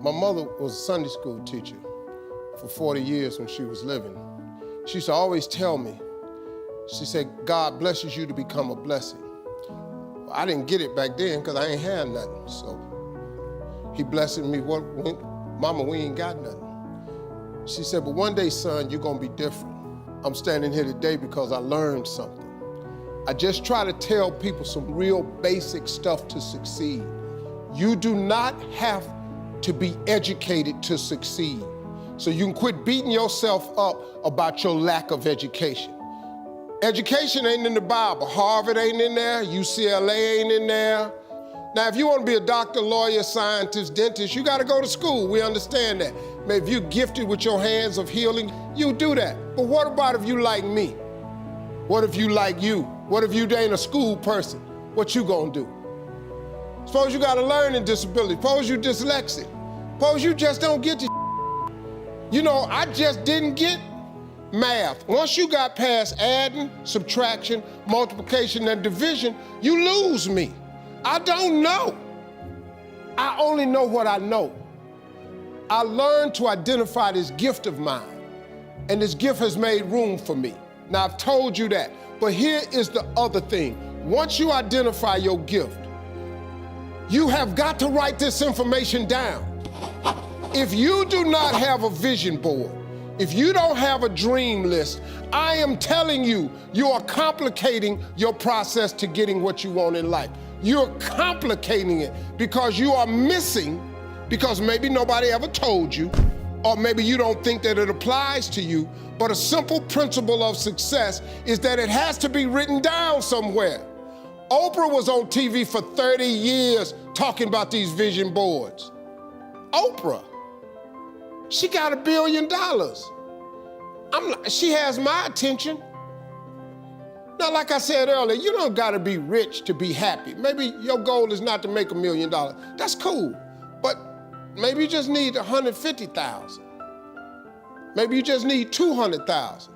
My mother was a Sunday school teacher for 40 years when she was living. She used to always tell me, she said, God blesses you to become a blessing. Well, I didn't get it back then because I ain't had nothing. So he blessed me, Mama, we ain't got nothing. She said, but one day, son, you're gonna be different. I'm standing here today because I learned something. I just try to tell people some real basic stuff to succeed. You do not have to be educated to succeed. So you can quit beating yourself up about your lack of education. Education ain't in the Bible. Harvard ain't in there, UCLA ain't in there. Now, if you want to be a doctor, lawyer, scientist, dentist, you got to go to school. We understand that. Maybe if you're gifted with your hands of healing, you do that. But what about if you like me? What if you like you? What if you ain't a school person? What you gonna do? Suppose you got a learning disability. Suppose you dyslexic. Suppose you just don't get the You know, I just didn't get math. Once you got past adding, subtraction, multiplication, and division, you lose me. I don't know. I only know what I know. I learned to identify this gift of mine, and this gift has made room for me. Now, I've told you that, but here is the other thing. Once you identify your gift, you have got to write this information down. If you do not have a vision board, if you don't have a dream list, I am telling you, you are complicating your process to getting what you want in life. You're complicating it because you are missing, because maybe nobody ever told you, or maybe you don't think that it applies to you, but a simple principle of success is that it has to be written down somewhere. Oprah was on TV for 30 years talking about these vision boards. Oprah, she got $1 billion. She has my attention. Now, like I said earlier, you don't gotta be rich to be happy. Maybe your goal is not to make $1 million. That's cool, but maybe you just need 150,000. Maybe you just need 200,000.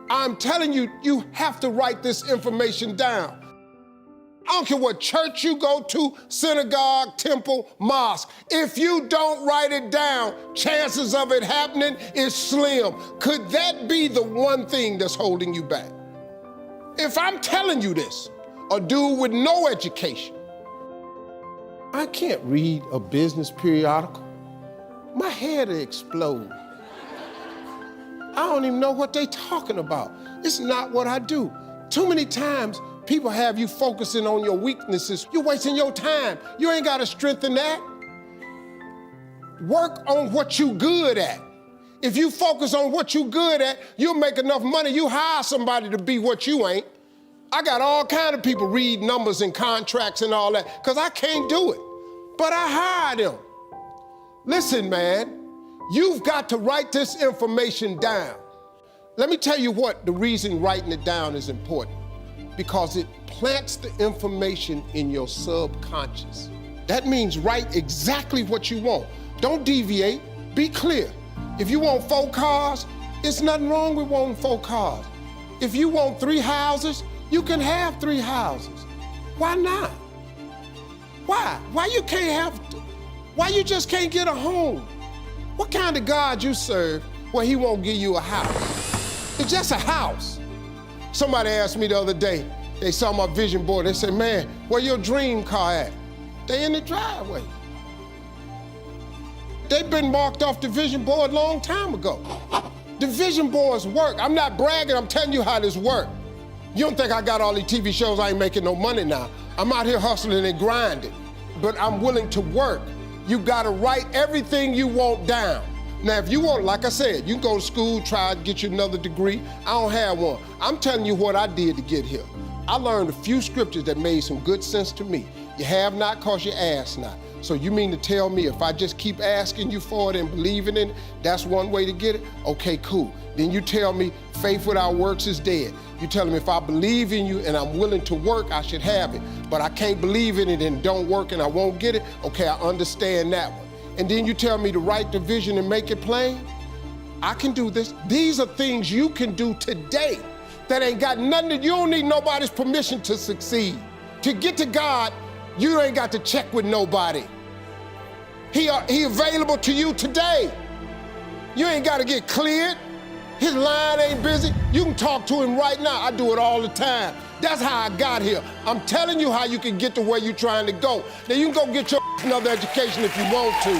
I'm telling you, you have to write this information down. I don't care what church you go to, synagogue, temple, mosque. If you don't write it down, chances of it happening is slim. Could that be the one thing that's holding you back? If I'm telling you this, a dude with no education, I can't read a business periodical. My head will explode. I don't even know what they're talking about. It's not what I do. Too many times, people have you focusing on your weaknesses. You're wasting your time. You ain't gotta strengthen that. Work on what you good at. If you focus on what you good at, you'll make enough money, you hire somebody to be what you ain't. I got all kind of people read numbers and contracts and all that, because I can't do it. But I hire them. Listen, man, you've got to write this information down. Let me tell you what the reason writing it down is important. Because it plants the information in your subconscious. That means write exactly what you want. Don't deviate, be clear. If you want 4 cars, it's nothing wrong with wanting 4 cars. If you want 3 houses, you can have 3 houses. Why not? Why? Why you just can't get a home? What kind of God you serve where he won't give you a house? It's just a house. Somebody asked me the other day, they saw my vision board, they said, man, where your dream car at? They in the driveway. They've been marked off the vision board a long time ago. The vision boards work. I'm not bragging, I'm telling you how this works. You don't think I got all these TV shows, I ain't making no money now. I'm out here hustling and grinding, but I'm willing to work. You gotta write everything you want down. Now, if you want, like I said, you can go to school, try to get you another degree. I don't have one. I'm telling you what I did to get here. I learned a few scriptures that made some good sense to me. You have not because you ask not. So you mean to tell me if I just keep asking you for it and believing in it, that's one way to get it? Okay, cool. Then you tell me faith without works is dead. You tell me if I believe in you and I'm willing to work, I should have it. But I can't believe in it and don't work and I won't get it. Okay, I understand that one. And then you tell me to write the vision and make it plain? I can do this. These are things you can do today that ain't got nothing to, you don't need nobody's permission to succeed. To get to God, you ain't got to check with nobody. He available to you today. You ain't got to get cleared. His line ain't busy. You can talk to him right now. I do it all the time. That's how I got here. I'm telling you how you can get to where you're trying to go. Now you can go get your another education if you want to.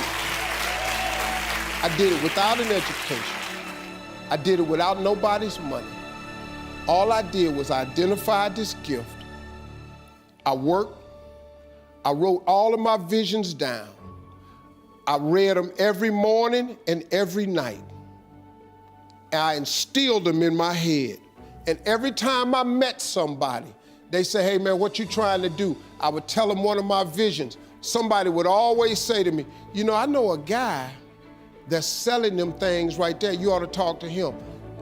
I did it without an education. I did it without nobody's money. All I did was identify this gift. I worked. I wrote all of my visions down. I read them every morning and every night. I instilled them in my head. And every time I met somebody, they say, hey man, what you trying to do? I would tell them one of my visions. Somebody would always say to me, you know, I know a guy that's selling them things right there. You ought to talk to him.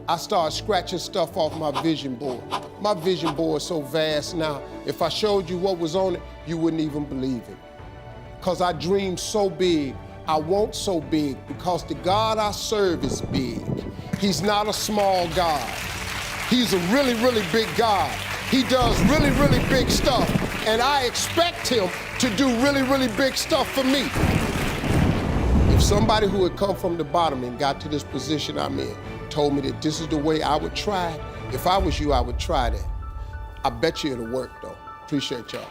I started scratching stuff off my vision board. My vision board is so vast now, if I showed you what was on it, you wouldn't even believe it. Because I dream so big. I want so big because the God I serve is big. He's not a small God. He's a really, really big God. He does really, really big stuff. And I expect him to do really, really big stuff for me. If somebody who had come from the bottom and got to this position I'm in told me that this is the way I would try it, if I was you, I would try that. I bet you it'll work though. Appreciate y'all.